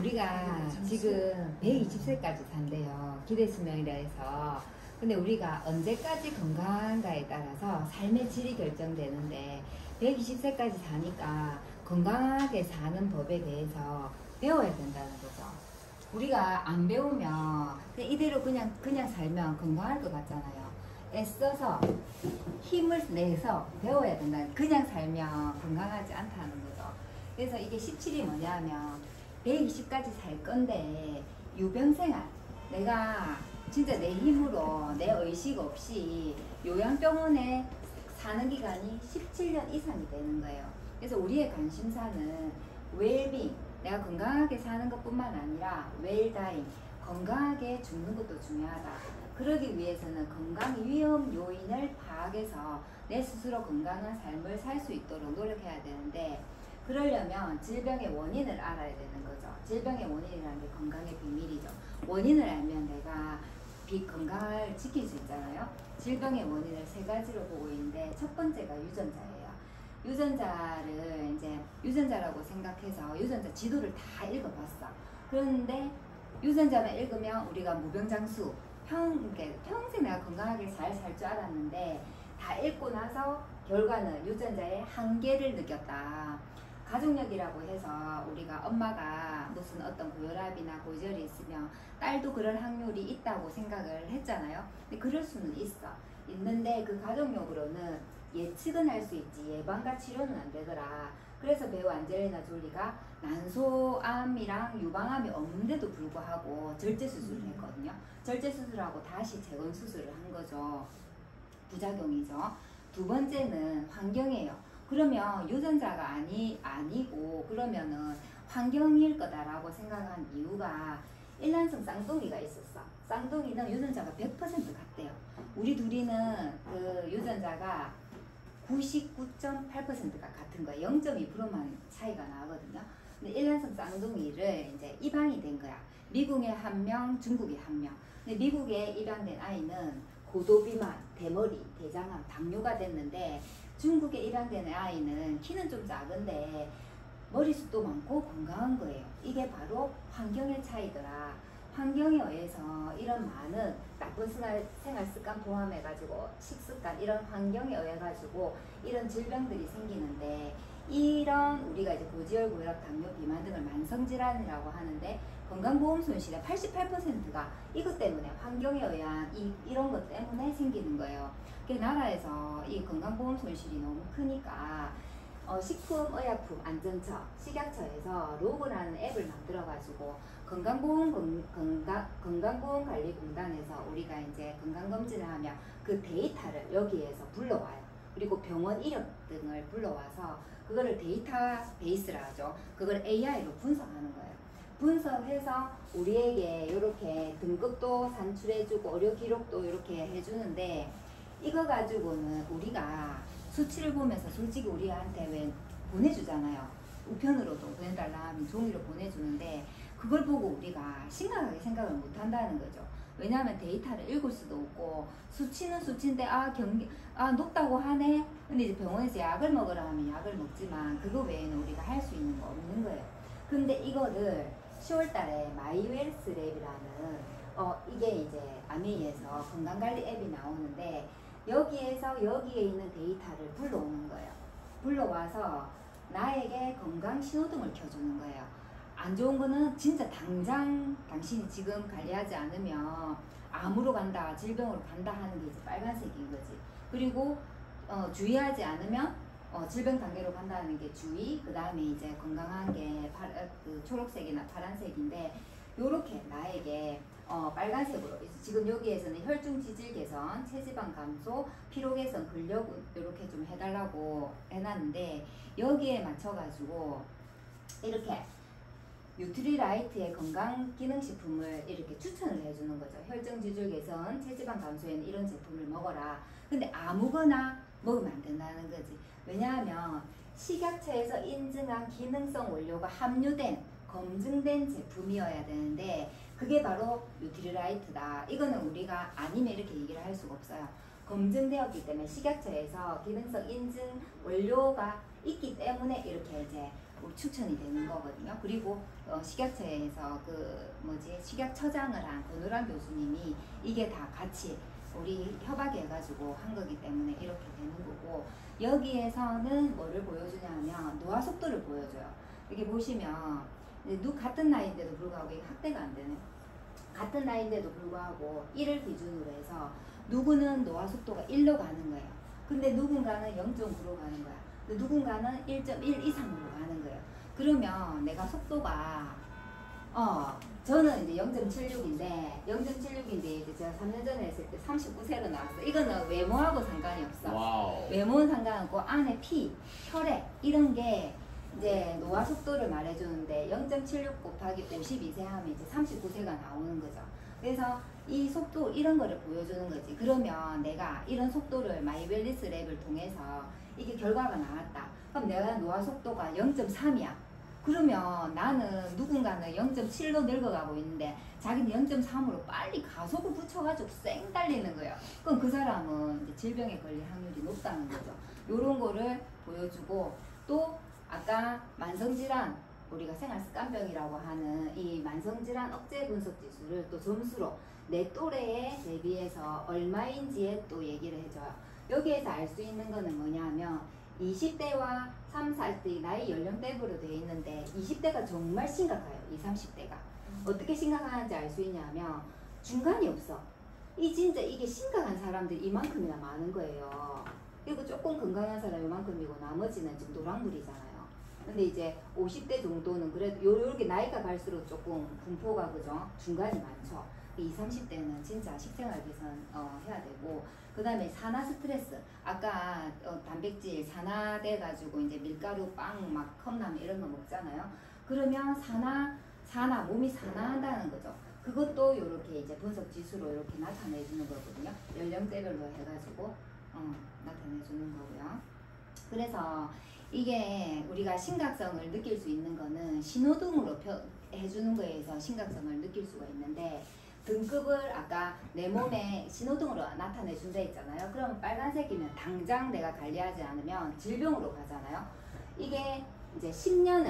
우리가 지금 120세까지 산대요. 기대수명이라 해서. 근데 우리가 언제까지 건강한가에 따라서 삶의 질이 결정되는데 120세까지 사니까 건강하게 사는 법에 대해서 배워야 된다는 거죠. 우리가 안 배우면 이대로 그냥 살면 건강할 것 같잖아요. 애써서 힘을 내서 배워야 된다. 그냥 살면 건강하지 않다는 거죠. 그래서 이게 17이 뭐냐면 120까지 살 건데 유병생활, 내가 진짜 내 힘으로 내 의식 없이 요양병원에 사는 기간이 17년 이상이 되는 거예요. 그래서 우리의 관심사는 웰빙, 내가 건강하게 사는 것뿐만 아니라 웰다잉, 건강하게 죽는 것도 중요하다. 그러기 위해서는 건강 위험 요인을 파악해서 내 스스로 건강한 삶을 살 수 있도록 노력해야 되는데, 그러려면 질병의 원인을 알아야 되는 거죠. 질병의 원인이라는 게 건강의 비밀이죠. 원인을 알면 내가 건강을 지킬 수 있잖아요. 질병의 원인을 세 가지로 보고 있는데, 첫 번째가 유전자예요. 유전자를 이제 유전자라고 생각해서 유전자 지도를 다 읽어봤어. 그런데 유전자만 읽으면 우리가 무병장수, 평생 내가 건강하게 잘 살 줄 알았는데 다 읽고 나서 결과는 유전자의 한계를 느꼈다. 가족력이라고 해서 우리가 엄마가 무슨 어떤 고혈압이나 고지혈이 있으면 딸도 그럴 확률이 있다고 생각을 했잖아요. 근데 그럴 수는 있는데 그 가족력으로는 예측은 할 수 있지 예방과 치료는 안 되더라. 그래서 배우 안젤리나 졸리가 난소암이랑 유방암이 없는데도 불구하고 절제수술을 했거든요. 절제수술하고 다시 재건수술을 한 거죠. 부작용이죠. 두 번째는 환경이에요. 그러면 유전자가 아니고 그러면은 환경일 거다라고 생각한 이유가 일란성 쌍둥이가 있었어. 쌍둥이는 유전자가 100% 같대요. 우리 둘이는 그 유전자가 99.8%가 같은 거야. 0.2%만 차이가 나거든요. 근데 일란성 쌍둥이를 이제 입양이 된 거야. 미국에 한 명, 중국에 한 명. 근데 미국에 입양된 아이는 고도비만, 대머리, 대장암, 당뇨가 됐는데, 중국에 입양된 아이는 키는 좀 작은데 머리숱도 많고 건강한 거예요. 이게 바로 환경의 차이더라. 환경에 의해서 이런 많은 나쁜 생활 습관 포함해가지고 식습관, 이런 환경에 의해 가지고 이런 질병들이 생기는데, 이런 우리가 이제 고지혈, 고혈압, 당뇨, 비만 등을 만성질환이라고 하는데, 건강보험 손실의 88%가 이것 때문에, 환경에 의한 이런 것 때문에 생기는 거예요. 그 나라에서 이 건강보험 손실이 너무 크니까 식품의약품안전처, 식약처에서 로그라는 앱을 만들어가지고 건강보험관리공단에서 우리가 이제 건강검진을 하면 그 데이터를 여기에서 불러와요. 그리고 병원 이력 등을 불러와서 그거를 데이터베이스라 하죠. 그걸 AI로 분석하는 거예요. 분석해서 우리에게 이렇게 등급도 산출해주고 의료 기록도 이렇게 해주는데, 이거 가지고는 우리가 수치를 보면서 솔직히 우리한테 왜 보내주잖아요. 우편으로도 보내달라 하면 종이로 보내주는데, 그걸 보고 우리가 심각하게 생각을 못 한다는 거죠. 왜냐하면 데이터를 읽을 수도 없고, 수치는 수치인데 높다고 하네. 근데 이제 병원에서 약을 먹으라 하면 약을 먹지만 그거 외에는 우리가 할 수 있는 거 없는 거예요. 근데 이거를 10월 달에 마이웰스 랩이라는 이게 이제 아메이에서 건강관리 앱이 나오는데, 여기에 있는 데이터를 불러오는 거예요. 불러와서 나에게 건강 신호등을 켜주는 거예요. 안 좋은 거는 진짜 당장 당신이 지금 관리하지 않으면 암으로 간다, 질병으로 간다 하는 게 이제 빨간색인 거지. 그리고 주의하지 않으면 질병 단계로 간다는 게 주의, 그 다음에 이제 건강한 게 초록색이나 파란색인데, 요렇게 나에게 빨간색으로, 지금 여기에서는 혈중 지질 개선, 체지방 감소, 피로 개선, 근력 이렇게 좀 해달라고 해놨는데, 여기에 맞춰가지고 이렇게 뉴트리라이트의 건강기능식품을 이렇게 추천을 해주는 거죠. 혈중 지질 개선, 체지방 감소에는 이런 제품을 먹어라. 근데 아무거나 먹으면 안 된다는 거지. 왜냐하면 식약처에서 인증한 기능성 원료가 함유된, 검증된 제품이어야 되는데, 그게 바로 뉴트리라이트다. 이거는 우리가 아니면 이렇게 얘기를 할 수가 없어요. 검증되었기 때문에 식약처에서 기능성 인증 원료가 있기 때문에 이렇게 이제 추천이 되는 거거든요. 그리고 식약처에서 식약처장을 한 권우란 교수님이 이게 다 같이 우리 협약해가지고 한 거기 때문에 이렇게 되는 거고, 여기에서는 뭐를 보여주냐면 노화 속도를 보여줘요. 여기 보시면 같은 나이인데도 불구하고 이게 학대가 안 되네. 같은 나이인데도 불구하고 1을 기준으로 해서 누구는 노화 속도가 1로 가는 거예요. 근데 누군가는 0.9로 가는 거야. 누군가는 1.1 이상으로 가는 거예요. 그러면 내가 속도가 저는 이제 0.76인데 이제 제가 3년 전에 했을 때 39세로 나왔어요. 이거는 외모하고 상관이 없어. 와우. 외모는 상관없고 안에 피, 혈액 이런 게 이제 노화 속도를 말해주는데 0.76 곱하기 52세 하면 이제 39세가 나오는 거죠. 그래서 이 속도 이런 거를 보여주는 거지. 그러면 내가 이런 속도를 마이웰리스 랩을 통해서 이게 결과가 나왔다. 그럼 내가 노화 속도가 0.3이야. 그러면 나는 누군가는 0.7로 늙어가고 있는데 자기는 0.3으로 빨리 가속을 붙여가지고 쌩 달리는 거예요. 그럼 그 사람은 이제 질병에 걸릴 확률이 높다는 거죠. 요런 거를 보여주고, 또 아까 만성질환, 우리가 생활습관병이라고 하는 이 만성질환 억제 분석 지수를 또 점수로 내 또래에 대비해서 얼마인지에 또 얘기를 해줘요. 여기에서 알 수 있는 거는 뭐냐면 20대와 3, 40대 나이 연령대별로 되어 있는데 20대가 정말 심각해요. 20, 30대가. 어떻게 심각한지 알 수 있냐면 중간이 없어. 진짜 이게 심각한 사람들이 이만큼이나 많은 거예요. 그리고 조금 건강한 사람이 이만큼이고 나머지는 지금 노랑물이잖아요. 근데 이제 50대 정도는 그래도 요렇게 나이가 갈수록 조금 분포가 그죠? 중간이 많죠. 20, 30대는 진짜 식생활 개선 해야 되고, 그 다음에 산화 스트레스, 아까 단백질 산화돼 가지고 이제 밀가루, 빵, 막 컵라면 이런 거 먹잖아요. 그러면 몸이 산화한다는 거죠. 그것도 요렇게 이제 분석 지수로 이렇게 나타내 주는 거거든요. 연령대별로 해가지고 나타내 주는 거고요. 그래서 이게 우리가 심각성을 느낄 수 있는 거는 신호등으로 해주는 거에서 심각성을 느낄 수가 있는데, 등급을 아까 내 몸에 신호등으로 나타내 준다 했잖아요. 그럼 빨간색이면 당장 내가 관리하지 않으면 질병으로 가잖아요. 이게 이제 10년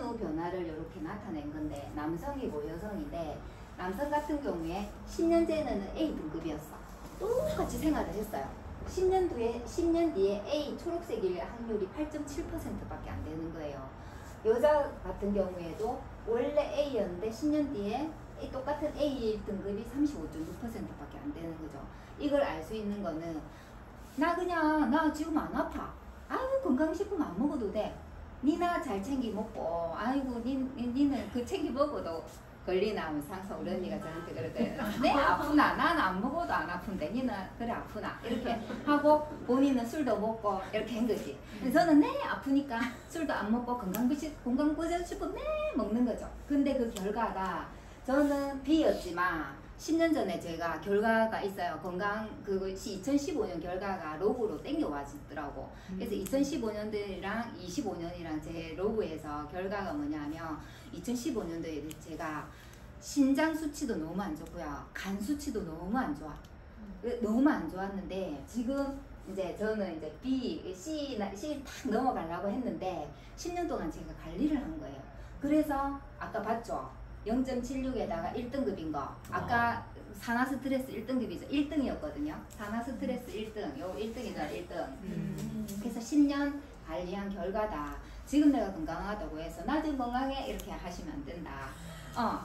후 변화를 이렇게 나타낸 건데, 남성이고 여성인데, 남성 같은 경우에 10년 전에는 A 등급이었어. 똑같이 생활을 했어요. 10년 뒤에 A 초록색일 확률이 8.7%밖에 안 되는 거예요. 여자 같은 경우에도 원래 A였는데 10년 뒤에 똑같은 A 등급이 35.6%밖에 안 되는 거죠. 이걸 알 수 있는 거는 나 지금 안 아파. 아유 건강식품 안 먹어도 돼. 니나 잘 챙기 먹고, 아이고 니는 그 챙기 먹어도 걸리나 하면서 항상 우리 언니가 저한테 그러거든요. 네 아프나? 난 안 먹어도 안 아픈데 니는 그래 아프나? 이렇게 하고 본인은 술도 먹고 이렇게 한 거지. 저는 네 아프니까 술도 안 먹고 건강보전식품 네 먹는 거죠. 근데 그 결과가 저는 B였지만 10년 전에 제가 결과가 있어요. 그것이 2015년 결과가 로그로 땡겨와 주더라고. 그래서 2015년도랑 25년이랑 제 로그에서 결과가 뭐냐면 2015년도에 제가 신장 수치도 너무 안 좋고요. 간 수치도 너무 안 좋아. 너무 안 좋았는데 지금 이제 저는 이제 B, C 딱 넘어가려고 했는데 10년 동안 제가 관리를 한 거예요. 그래서 아까 봤죠? 0.76에다가 1등급인 거. 아까 산화 스트레스 1등급이죠. 1등이었거든요. 산화 스트레스 1등. 요 1등이잖아, 1등. 그래서 10년 관리한 결과다. 지금 내가 건강하다고 해서 나도 건강해 이렇게 하시면 안 된다.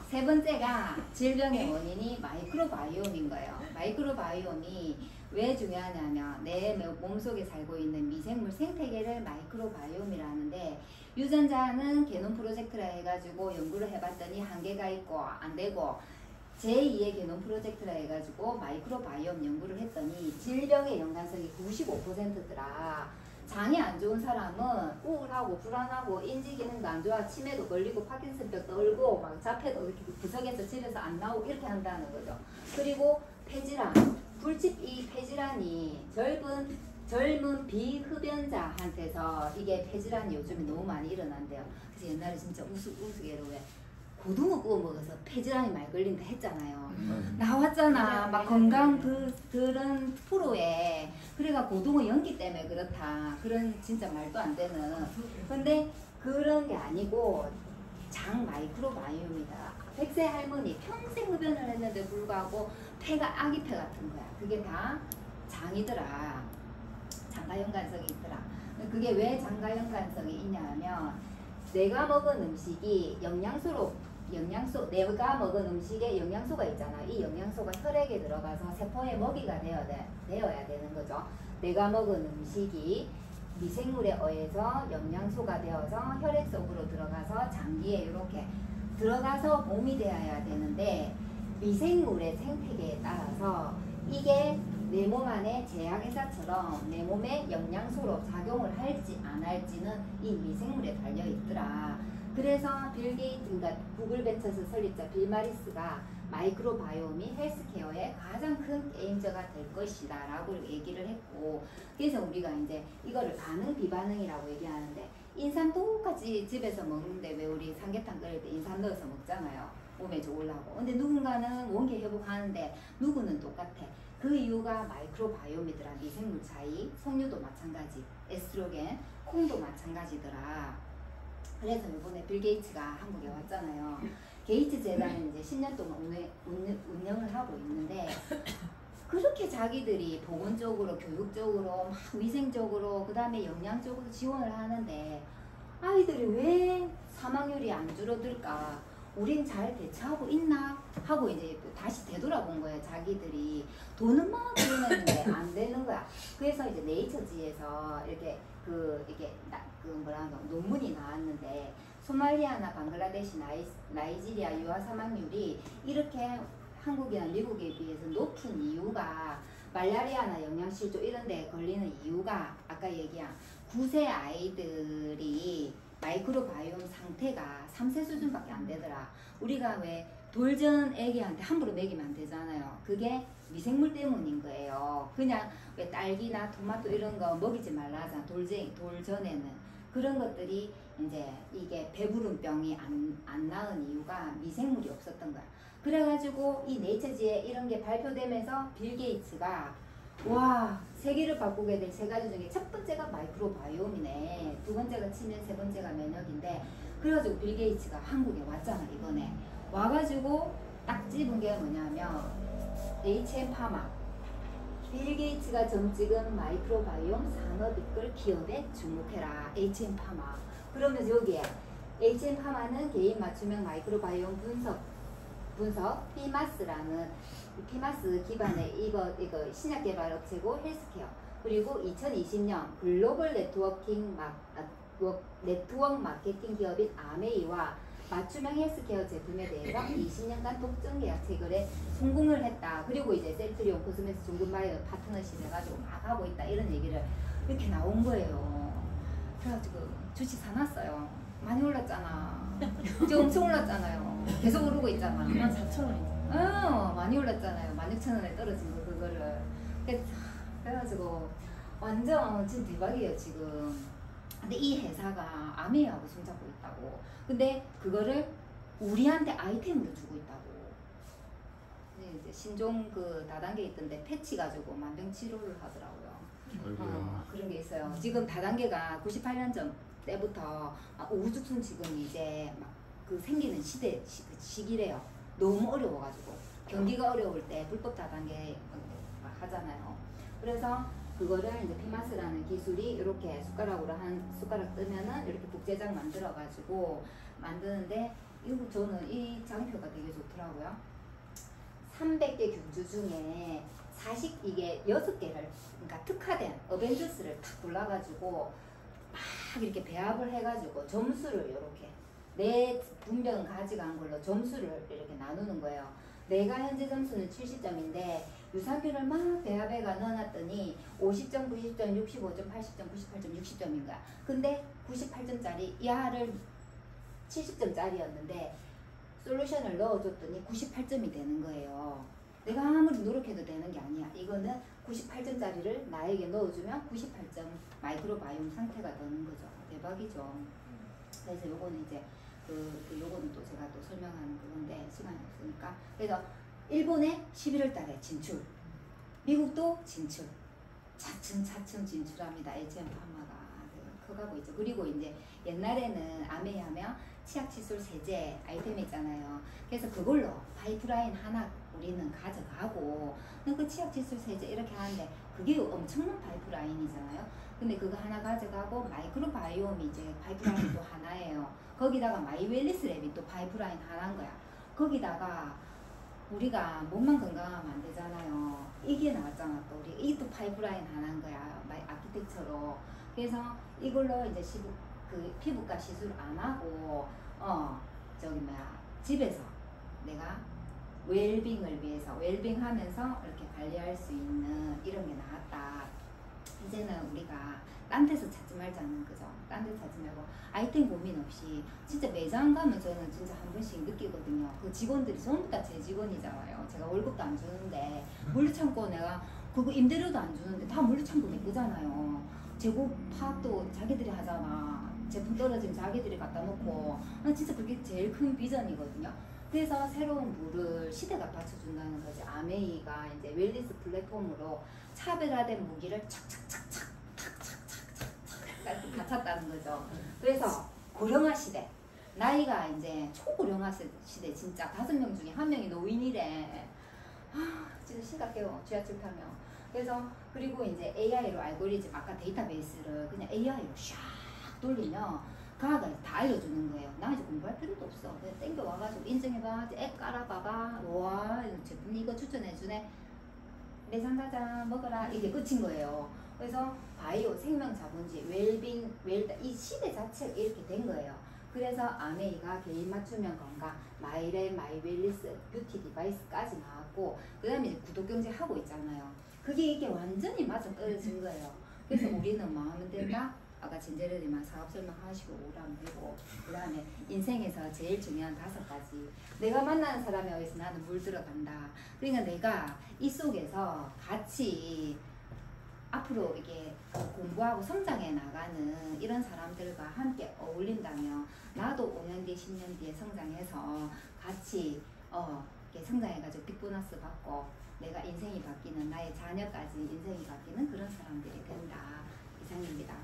세 번째가 질병의 원인이 마이크로바이옴인 거예요. 마이크로바이옴이 왜 중요하냐면 내 몸속에 살고 있는 미생물 생태계를 마이크로바이옴이라는데, 유전자는 게놈 프로젝트라 해가지고 연구를 해봤더니 한계가 있고 안 되고, 제2의 게놈 프로젝트라 해가지고 마이크로바이옴 연구를 했더니 질병의 연관성이 95%더라. 장이 안 좋은 사람은 우울하고 불안하고 인지 기능도 안 좋아, 치매도 걸리고 파킨슨병 떨고 막 자폐도 이렇게 구석에서 집에서 안 나오고 이렇게 한다는 거죠. 그리고 폐질환, 불치 이 폐질환이 젊은 비흡연자한테서 이게 폐질환이 요즘에 너무 많이 일어난대요. 그래서 옛날에 진짜 우스갯소리로 왜 고등어 구워 먹어서 폐질환이 많이 걸린다 했잖아요. 나왔잖아. 막 건강 그런 프로에. 그래가 고등어 연기 때문에 그렇다. 그런 진짜 말도 안 되는. 근데 그런 게 아니고 장 마이크로바이옴이다. 100세 할머니 평생 흡연을 했는데 불구하고 폐가 아기 폐 같은 거야. 그게 다 장이더라. 장가연관성이 있더라. 그게 왜 장가연관성이 있냐면 내가 먹은 음식이 내가 먹은 음식에 영양소가 있잖아. 이 영양소가 혈액에 들어가서 세포의 먹이가 되어야 되는 거죠. 내가 먹은 음식이 미생물에 의해서 영양소가 되어서 혈액 속으로 들어가서 장기에 이렇게 들어가서 몸이 되어야 되는데 미생물의 생태계에 따라서 이게 내 몸 안에 제약회사처럼 내 몸에 영양소로 작용을 할지 안 할지는 이 미생물에 달려 있더라. 그래서 빌 게이츠, 그러니까 구글 벤처스 설립자 빌 마리스가 마이크로바이옴이 헬스케어의 가장 큰 게임저가 될 것이다 라고 얘기를 했고, 그래서 우리가 이제 이거를 반응 비반응이라고 얘기하는데, 인삼 똑같이 집에서 먹는데 왜 우리 삼계탕 끓일 때 인삼 넣어서 먹잖아요. 몸에 좋으려고. 근데 누군가는 원기 회복하는데 누구는 똑같아. 그 이유가 마이크로바이옴이더라. 미생물 차이, 석류도 마찬가지, 에스트로겐, 콩도 마찬가지더라. 그래서 이번에 빌 게이츠가 한국에 왔잖아요. 게이츠 재단은 이제 10년 동안 운영을 하고 있는데, 그렇게 자기들이 보건적으로, 교육적으로, 막 위생적으로, 그 다음에 영양적으로 지원을 하는데 아이들이 왜 사망률이 안 줄어들까? 우린 잘 대처하고 있나? 하고 이제 다시 되돌아본 거예요. 자기들이 돈은 막 들어냈는데 안 되는 거야. 그래서 이제 네이처지에서 이렇게 그 논문이 나왔는데, 소말리아나 방글라데시, 나이지리아 유아 사망률이 이렇게 한국이나 미국에 비해서 높은 이유가, 말라리아나 영양실조 이런 데 걸리는 이유가 아까 얘기한 9세 아이들이 마이크로바이옴 상태가 3세 수준밖에 안 되더라. 우리가 왜 돌전 애기한테 함부로 먹이면 안 되잖아요. 그게 미생물 때문인 거예요. 그냥 왜 딸기나 토마토 이런 거 먹이지 말라 하잖아. 돌전에는. 그런 것들이 이제 이게 배부른병이 안 나은 이유가 미생물이 없었던 거야. 그래가지고 이 네이처지에 이런 게 발표되면서 빌 게이츠가 와, 세계를 바꾸게 될 세 가지 중에 첫 번째가 마이크로바이옴이네, 두 번째가 치매, 세 번째가 면역인데, 그래가지고 빌 게이츠가 한국에 왔잖아. 이번에 와가지고 딱 집은 게 뭐냐면 HM파마, 빌 게이츠가 점 찍은 마이크로바이옴 산업 이끌 기업에 주목해라. HM파마. 그러면서 여기에 HM파마는 개인 맞춤형 마이크로바이옴 분석 피마스라는, 피마스 기반의 이거 신약 개발 업체고 헬스케어, 그리고 2020년 글로벌 네트워크 마케팅 기업인 아메이와 맞춤형 헬스케어 제품에 대해서 20년간 독점 계약 체결에 성공을 했다. 그리고 이제 셀트리온 코스메스 종근바이오 파트너십 해가지고 막 하고 있다. 이런 얘기를 이렇게 나온 거예요. 그래가지고 주식 사놨어요. 많이 올랐잖아. 지금 엄청 올랐잖아요. 계속 오르고 있잖아. 14,000원이죠. 많이 올랐잖아요. 16,000원에 떨어진 거 그거를. 그래가지고 완전 지금 대박이에요 지금. 근데 이 회사가 아메이하고 손잡고 있다고. 근데 그거를 우리한테 아이템으로 주고 있다고. 이제 신종 그 다단계 있던데 패치 가지고 만병 치료를 하더라고요. 그런 게 있어요. 지금 다단계가 98년 전 때부터 우후죽순 지금 이제 막 그 생기는 시기래요. 너무 어려워가지고 경기가 어려울 때 불법 다단계 막 하잖아요. 그래서 그거를 이제 피마스라는 기술이 이렇게 숟가락으로 숟가락 뜨면은 이렇게 복제장 만들어가지고 만드는데, 이거 저는 이 장표가 되게 좋더라고요. 300개 균주 중에 이게 6개를, 그러니까 특화된 어벤져스를 탁 골라가지고 막 이렇게 배합을 해가지고 점수를 이렇게 내 분명 가져간 걸로 점수를 이렇게 나누는 거예요. 내가 현재 점수는 70점인데 유산균을 막 배합해가 넣어놨더니 50점, 90점, 65점, 80점, 98점, 60점인 거야. 근데 98점짜리 야를 70점짜리였는데 솔루션을 넣어줬더니 98점이 되는 거예요. 내가 아무리 노력해도 되는 게 아니야. 이거는 98점짜리를 나에게 넣어주면 98점 마이크로바이옴 상태가 되는 거죠. 대박이죠. 그래서 요거는 이제 요거는 또 제가 또 설명하는 그건데 시간이 없으니까. 그래서 일본에 11월 달에 진출, 미국도 진출, 차츰 진출합니다. HM파마가 커가고 있죠. 그리고 이제 옛날에는 아메이 하면 치약, 칫솔, 세제 아이템이 있잖아요. 그래서 그걸로 파이프라인 하나 우리는 가져가고 그 치약, 칫솔, 세제 이렇게 하는데 그게 엄청난 파이프라인이잖아요. 근데 그거 하나 가져가고 마이크로바이옴이 이제 파이프라인 또 하나예요. 거기다가 마이웰리스 랩이 또 파이프라인 하나인 거야. 거기다가 우리가 몸만 건강하면 안 되잖아요. 이게 나왔잖아. 또 우리 이게 또 파이프라인 하나인 거야. 아키텍처로. 그래서 이걸로 이제 피부과 시술 안 하고 집에서 내가 웰빙을 위해서 웰빙하면서 이렇게 관리할 수 있는 이런 게 나왔다. 이제는 우리가 딴 데서 찾지 말자는 거죠. 딴 데 찾지 말고 아이템 고민 없이 진짜 매장 가면 저는 진짜 한 번씩 느끼거든요. 그 직원들이 전부 다 제 직원이잖아요. 제가 월급도 안 주는데 물류창고 내가 그거 임대료도 안 주는데 다 물류창고 내 거잖아요. 재고 파악도 자기들이 하잖아. 제품 떨어지면 자기들이 갖다 놓고 나 진짜 그게 제일 큰 비전이거든요. 그래서 새로운 물을 시대가 받쳐준다는 거지. 아메이가 이제 웰리스 플랫폼으로 차별화된 무기를 착착착착 탁탁탁탁 갖췄다는 거죠. 그래서 고령화 시대, 나이가 이제 초고령화 시대, 진짜 5명 중에 1명이 노인이래. 진짜 심각해요. 지하철 타면. 그래서 그리고 이제 AI로 알고리즘, 아까 데이터베이스를 그냥 AI로 샥 돌리면 가가 다 알려주는 거예요. 나 이제 공부할 필요도 없어. 그냥 땡겨 와가지고 인증해봐, 앱 깔아봐봐, 와 제품 이거 추천해주네, 매장 가자, 먹어라, 이게 끝인 거예요. 그래서 바이오, 생명 자본주의, 웰빙, 이 시대 자체가 이렇게 된 거예요. 그래서 아메이가 개인 맞춤형 건강, 마이랩, 마이웰리스, 뷰티 디바이스까지 나왔고, 그 다음에 이제 구독경제 하고 있잖아요. 이게 완전히 맞아 떨어진 거예요. 그래서 우리는 뭐 하면 된다? 아까 진제르님만 사업 설명하시고 오라면 되고, 그 다음에 인생에서 제일 중요한 5가지. 내가 만나는 사람에 의해서 나는 물들어간다. 그러니까 내가 이 속에서 같이 앞으로 이게 공부하고 성장해 나가는 이런 사람들과 함께 어울린다면 나도 5년 뒤, 10년 뒤에 성장해서 같이 이렇게 성장해가지고 빅보너스 받고 내가 인생이 바뀌는, 나의 자녀까지 인생이 바뀌는 그런 사람들이 된다. 이상입니다.